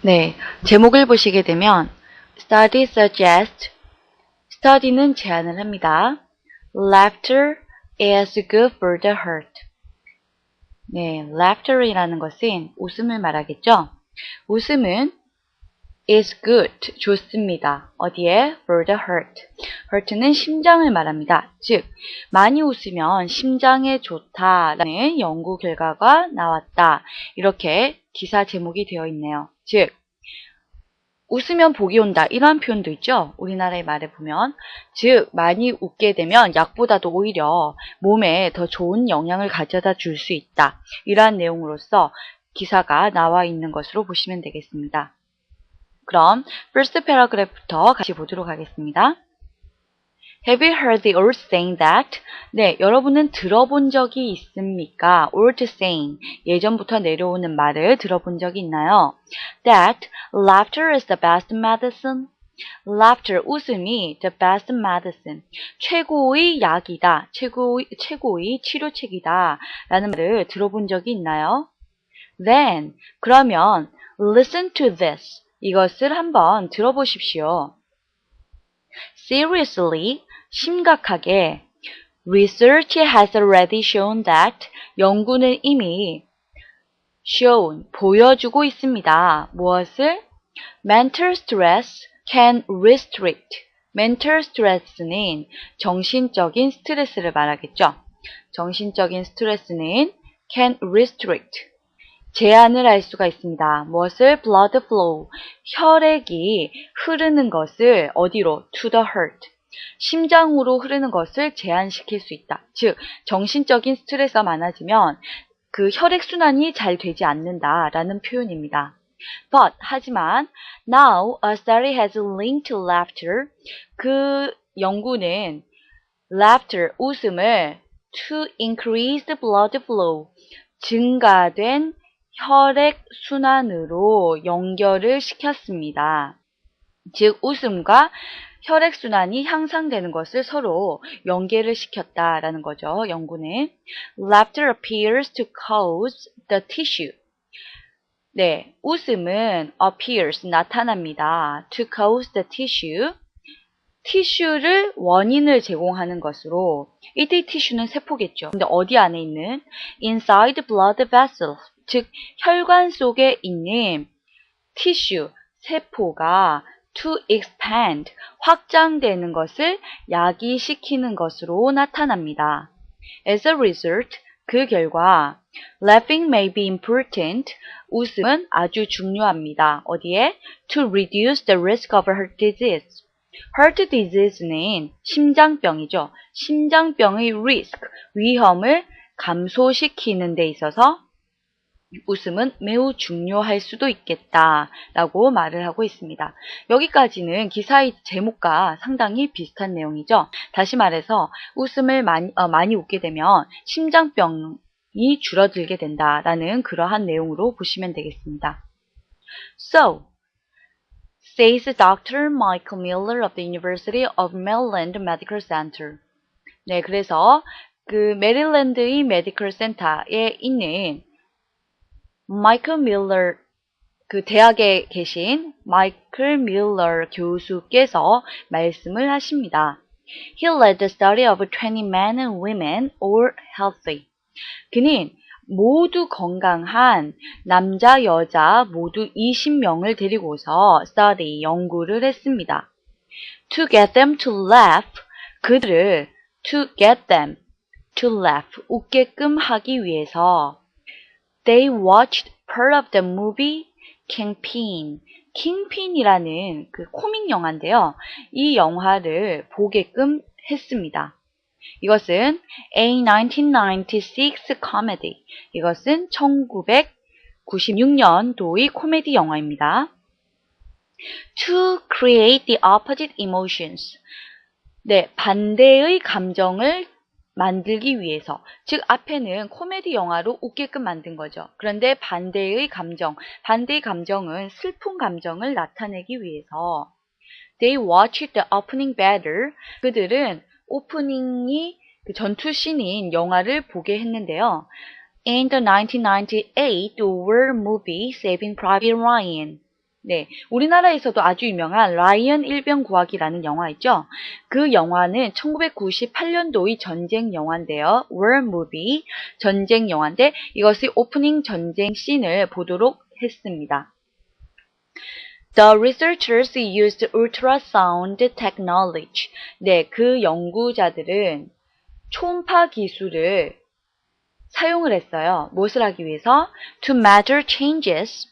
네, 제목을 보시게 되면 Study suggests, study는 제안을 합니다. Laughter is good for the heart. 네, laughter이라는 것은 웃음을 말하겠죠. 웃음은 is good, 좋습니다. 어디에? For the heart. heart는 심장을 말합니다. 즉, 많이 웃으면 심장에 좋다라는 연구 결과가 나왔다. 이렇게 기사 제목이 되어 있네요. 즉, 웃으면 복이 온다. 이런 표현도 있죠. 우리나라의 말에 보면. 즉, 많이 웃게 되면 약보다도 오히려 몸에 더 좋은 영향을 가져다 줄 수 있다. 이러한 내용으로서 기사가 나와 있는 것으로 보시면 되겠습니다. 그럼 first paragraph부터 같이 보도록 하겠습니다. Have you heard the old saying that? 네, 여러분은 들어본 적이 있습니까? old saying, 예전부터 내려오는 말을 들어본 적이 있나요? That laughter is the best medicine. Laughter, 웃음이 the best medicine, 최고의 약이다, 최고의 치료책이다 라는 말을 들어본 적이 있나요? Then, 그러면 listen to this. 이것을 한번 들어보십시오. Seriously, 심각하게, research has already shown that, 연구는 이미 shown, 보여주고 있습니다. 무엇을? Mental stress can restrict. mental stress는 정신적인 스트레스를 말하겠죠. 정신적인 스트레스는 can restrict. 제한을 할 수가 있습니다. 무엇을? blood flow, 혈액이 흐르는 것을 어디로? to the heart, 심장으로 흐르는 것을 제한시킬 수 있다. 즉, 정신적인 스트레스가 많아지면 그 혈액순환이 잘 되지 않는다라는 표현입니다. But, 하지만 now a study has linked laughter, 그 연구는 laughter, 웃음을 to increase the blood flow, 증가된 혈액순환으로 연결을 시켰습니다. 즉, 웃음과 혈액순환이 향상되는 것을 서로 연계를 시켰다라는 거죠. 연구는. Laughter appears to cause the tissue. 네, 웃음은 appears, 나타납니다. To cause the tissue. 티슈를 원인을 제공하는 것으로, 이때 티슈는 세포겠죠. 근데 어디 안에 있는? Inside blood vessels. 즉, 혈관 속에 있는 티슈, 세포가 to expand, 확장되는 것을 야기시키는 것으로 나타납니다. As a result, 그 결과 laughing may be important, 웃음은 아주 중요합니다. 어디에? To reduce the risk of heart disease. heart disease는 심장병이죠. 심장병의 risk, 위험을 감소시키는 데 있어서 웃음은 매우 중요할 수도 있겠다라고 말을 하고 있습니다. 여기까지는 기사의 제목과 상당히 비슷한 내용이죠. 다시 말해서 웃음을 많이 웃게 되면 심장병이 줄어들게 된다라는 그러한 내용으로 보시면 되겠습니다. So, says Dr. Michael Miller of the University of Maryland Medical Center. 네, 그래서 그 메릴랜드의 메디컬 센터에 있는 마이클 밀러, 그 대학에 계신 마이클 밀러 교수께서 말씀을 하십니다. He led the study of 20 men and women, all healthy. 그는 모두 건강한 남자, 여자 모두 20명을 데리고서 study, 연구를 했습니다. To get them to laugh, 그들을 to get them to laugh, 웃게끔 하기 위해서 They watched part of the movie Kingpin. 킹핀이라는 그 코믹 영화인데요. 이 영화를 보게끔 했습니다. 이것은 a 1996 comedy. 이것은 1996년도의 코미디 영화입니다. To create the opposite emotions. 네, 반대의 감정을 만들기 위해서, 즉 앞에는 코미디 영화로 웃게끔 만든 거죠. 그런데 반대의 감정은 슬픈 감정을 나타내기 위해서 They watched the opening better. 그들은 오프닝이 그 전투씬인 영화를 보게 했는데요. In the 1998 war movie Saving Private Ryan. 네, 우리나라에서도 아주 유명한 라이언 일병구하기라는 영화 있죠? 그 영화는 1998년도의 전쟁 영화인데요. War Movie, 전쟁 영화인데 이것의 오프닝 전쟁 씬을 보도록 했습니다. The researchers used ultrasound technology. 네, 그 연구자들은 초음파 기술을 사용을 했어요. 무엇을 하기 위해서? To measure changes.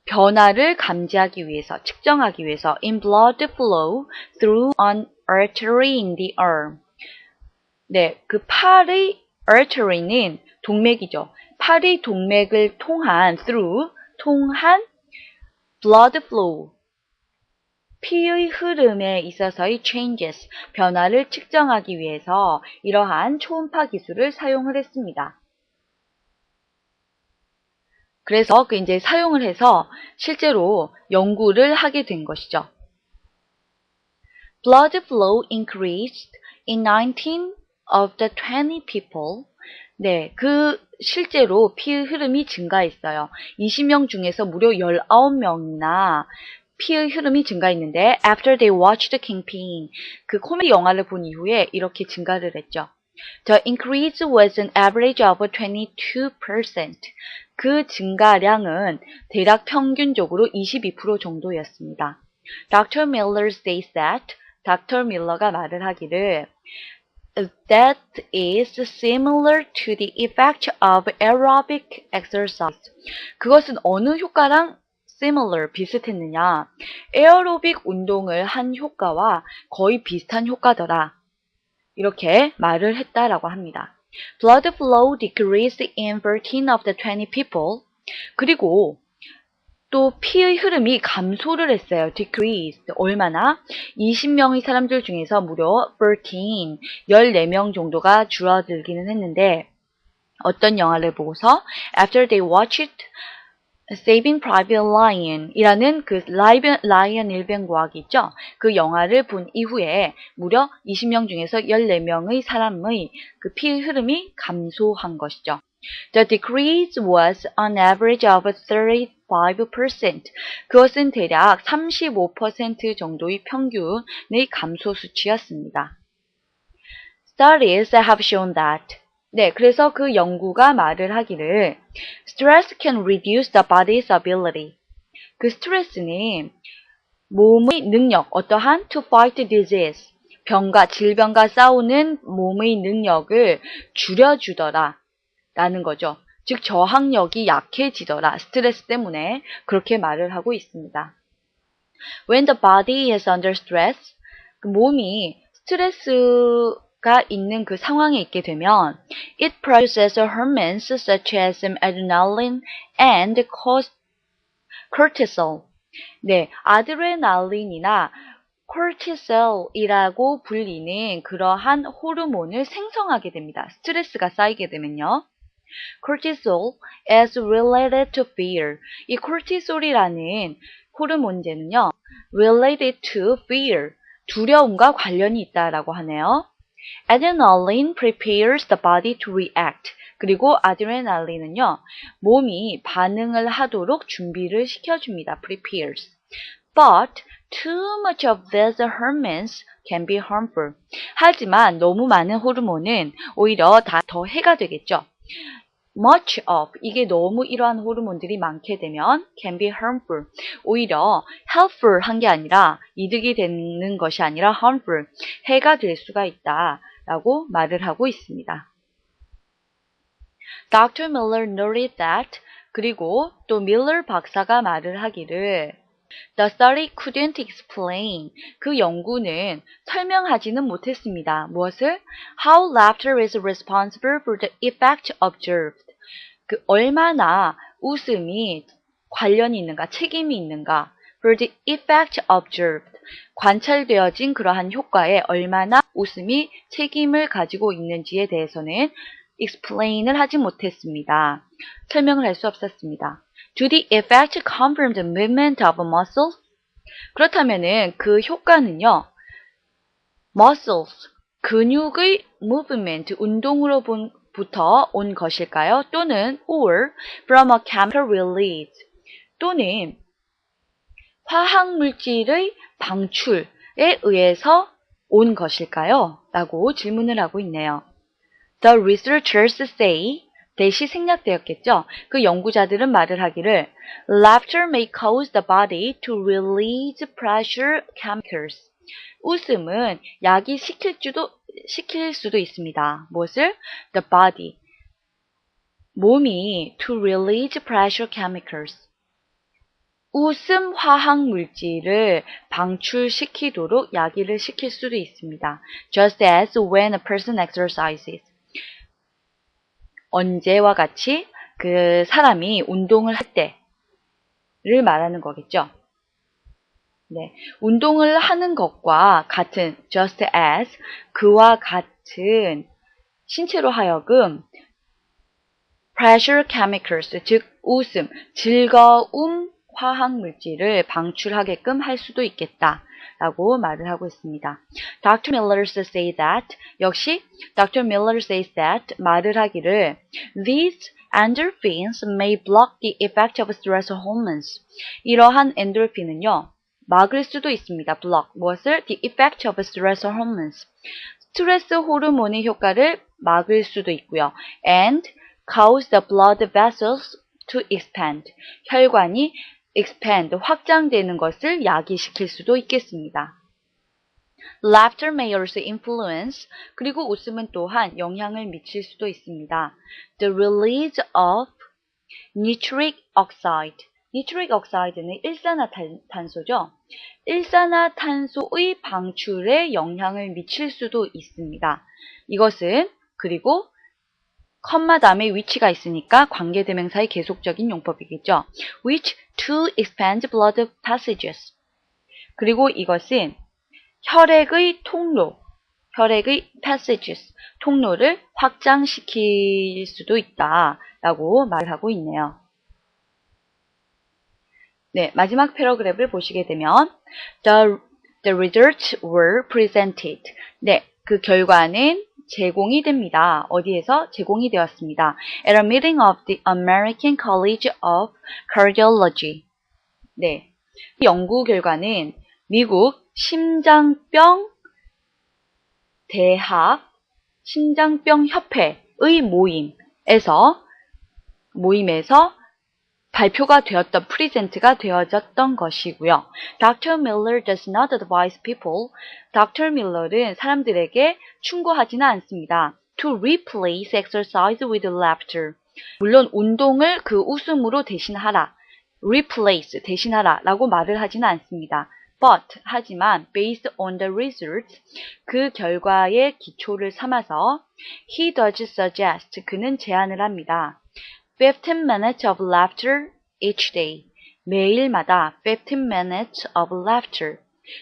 변화를 감지하기 위해서, 측정하기 위해서 in blood flow through an artery in the arm. 네, 그 팔의 artery는 동맥이죠. 팔의 동맥을 통한 blood flow, 피의 흐름에 있어서의 changes, 변화를 측정하기 위해서 이러한 초음파 기술을 사용을 했습니다. 그래서 이제 사용을 해서 실제로 연구를 하게 된 것이죠. Blood flow increased in 19 of the 20 people. 네, 실제로 피의 흐름이 증가했어요. 20명 중에서 무려 19명이나 피의 흐름이 증가했는데 after they watched Kingpin, 그 코미디 영화를 본 이후에 이렇게 증가를 했죠. The increase was an average of 22%. 그 증가량은 대략 평균적으로 22% 정도였습니다. Dr. Miller says that, Dr. 밀러가 말을 하기를 that is similar to the effect of aerobic exercise. 그것은 어느 효과랑 similar, 비슷했느냐? 에어로빅 운동을 한 효과와 거의 비슷한 효과더라. 이렇게 말을 했다라고 합니다. Blood flow decreased in 13 of the 20 people. 그리고 또 피의 흐름이 감소를 했어요. decreased. 얼마나? 20명의 사람들 중에서 무려 14명 정도가 줄어들기는 했는데 어떤 영화를 보고서 after they watched Saving Private Ryan 이라는 그 라이언 일병과학이 있죠. 그 영화를 본 이후에 무려 20명 중에서 14명의 사람의 그 피의 흐름이 감소한 것이죠. The decrease was an average of 35%. 그것은 대략 35% 정도의 평균의 감소 수치였습니다. Studies have shown that. 네, 그래서 그 연구가 말을 하기를 Stress can reduce the body's ability. 그 스트레스는 몸의 능력, 어떠한 to fight disease, 질병과 싸우는 몸의 능력을 줄여주더라 라는 거죠. 즉 저항력이 약해지더라. 스트레스 때문에 그렇게 말을 하고 있습니다. When the body is under stress, 그 몸이 스트레스가 있는 그 상황에 있게 되면 it produces hormones such as adrenaline and cortisol. 네, 아드레날린이나 코르티솔이라고 불리는 그러한 호르몬을 생성하게 됩니다. 스트레스가 쌓이게 되면요. Cortisol is related to fear. 이 코르티솔이라는 호르몬제는요, related to fear, 두려움과 관련이 있다라고 하네요. Adrenaline prepares the body to react. 그리고 아드레날린은요, 몸이 반응을 하도록 준비를 시켜줍니다. prepares. But too much of these hormones can be harmful. 하지만 너무 많은 호르몬은 오히려 더 해가 되겠죠. Much of, 이게 너무 이러한 호르몬들이 많게 되면 can be harmful. 오히려 helpful 한 게 아니라 이득이 되는 것이 아니라 harmful, 해가 될 수가 있다라고 말을 하고 있습니다. Dr. Miller noted that, 그리고 또 밀러 박사가 말을 하기를 The study couldn't explain. 그 연구는 설명하지는 못했습니다. 무엇을? How laughter is responsible for the effect observed. 그 얼마나 웃음이 관련이 있는가, 책임이 있는가. For the effect observed. 관찰되어진 그러한 효과에 얼마나 웃음이 책임을 가지고 있는지에 대해서는 explain을 하지 못했습니다. 설명을 할 수 없었습니다. Do the effect come from the movement of muscles? 그렇다면은 그 효과는요, muscles, 근육의 movement, 운동으로부터 온 것일까요? 또는 or from a chemical release, 또는 화학물질의 방출에 의해서 온 것일까요? 라고 질문을 하고 있네요. The researchers say 대시 생략되었겠죠? 그 연구자들은 말을 하기를 Laughter may cause the body to release pressure chemicals. 웃음은 약이 시킬 수도 있습니다. 무엇을? The body. 몸이 to release pressure chemicals. 웃음 화학 물질을 방출시키도록 야기를 시킬 수도 있습니다. Just as when a person exercises. 언제와 같이 그 사람이 운동을 할 때를 말하는 거겠죠. 네, 운동을 하는 것과 같은 just as 그와 같은 신체로 하여금 pressure chemicals 즉 웃음, 즐거움 화학물질을 방출하게끔 할 수도 있겠다라고 말을 하고 있습니다. Dr. Miller say that 역시 Dr. Miller says that 말을 하기를 These endorphins may block the effect of stress hormones. 이러한 엔돌핀은요 막을 수도 있습니다. block 무엇을? The effect of stress hormones. 스트레스 호르몬의 효과를 막을 수도 있고요. and cause the blood vessels to expand. 혈관이 expand, 확장되는 것을 야기시킬 수도 있겠습니다. Laughter may also influence, 그리고 웃음은 또한 영향을 미칠 수도 있습니다. The release of nitric oxide. nitric oxide는 일산화탄소죠. 일산화탄소의 방출에 영향을 미칠 수도 있습니다. 이것은 그리고 컴마 다음에 which가 있으니까 관계대명사의 계속적인 용법이겠죠. which to expand blood passages. 그리고 이것은 혈액의 통로, 혈액의 passages, 통로를 확장시킬 수도 있다라고 말을 하고 있네요. 네, 마지막 패러그래프를 보시게 되면 the results were presented. 네, 그 결과는 제공이 됩니다. 어디에서? 제공이 되었습니다. At a meeting of the American College of Cardiology. 네, 연구 결과는 미국 심장병 대학 심장병 협회의 모임에서 발표가 되었던, 프리젠트가 되어졌던 것이고요. Dr. Miller does not advise people. Dr. Miller은 사람들에게 충고하지는 않습니다. To replace exercise with laughter. 물론 운동을 그 웃음으로 대신하라. Replace, 대신하라 라고 말을 하지는 않습니다. But, 하지만 based on the results, 그 결과의 기초를 삼아서 he does suggest, 그는 제안을 합니다. 15 minutes of laughter each day. 매일마다 15 minutes of laughter.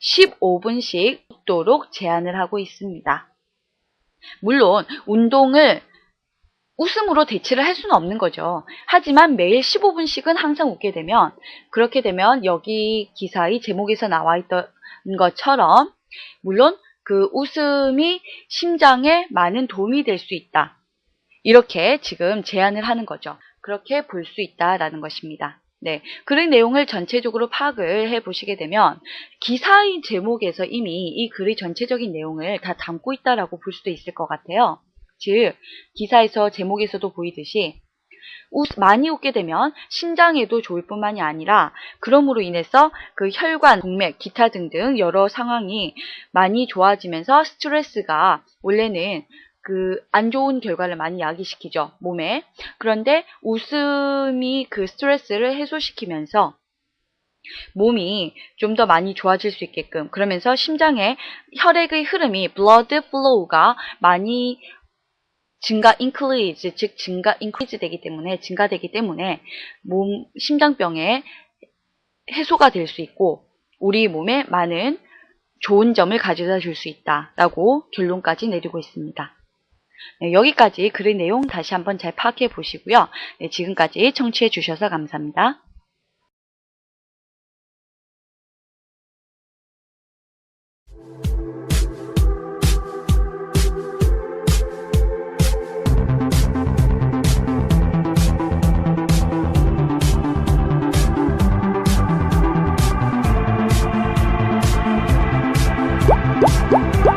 15분씩 웃도록 제안을 하고 있습니다. 물론 운동을 웃음으로 대체를 할 수는 없는 거죠. 하지만 매일 15분씩은 항상 웃게 되면 그렇게 되면 여기 기사의 제목에서 나와 있던 것처럼 물론 그 웃음이 심장에 많은 도움이 될 수 있다. 이렇게 지금 제안을 하는 거죠. 그렇게 볼 수 있다라는 것입니다. 네, 글의 내용을 전체적으로 파악을 해보시게 되면 기사의 제목에서 이미 이 글의 전체적인 내용을 다 담고 있다라고 볼 수도 있을 것 같아요. 즉, 기사에서 제목에서도 보이듯이 많이 웃게 되면 신장에도 좋을 뿐만이 아니라 그럼으로 인해서 그 혈관, 동맥, 기타 등등 여러 상황이 많이 좋아지면서 스트레스가 원래는 그 안 좋은 결과를 많이 야기시키죠, 몸에. 그런데 웃음이 그 스트레스를 해소시키면서 몸이 좀 더 많이 좋아질 수 있게끔, 그러면서 심장에 혈액의 흐름이 blood flow가 많이 increase 되기 때문에, 증가되기 때문에 심장병의 해소가 될 수 있고 우리 몸에 많은 좋은 점을 가져다 줄 수 있다라고 결론까지 내리고 있습니다. 네, 여기까지 글의 내용 다시 한번 잘 파악해 보시고요. 네, 지금까지 청취해 주셔서 감사합니다. 네.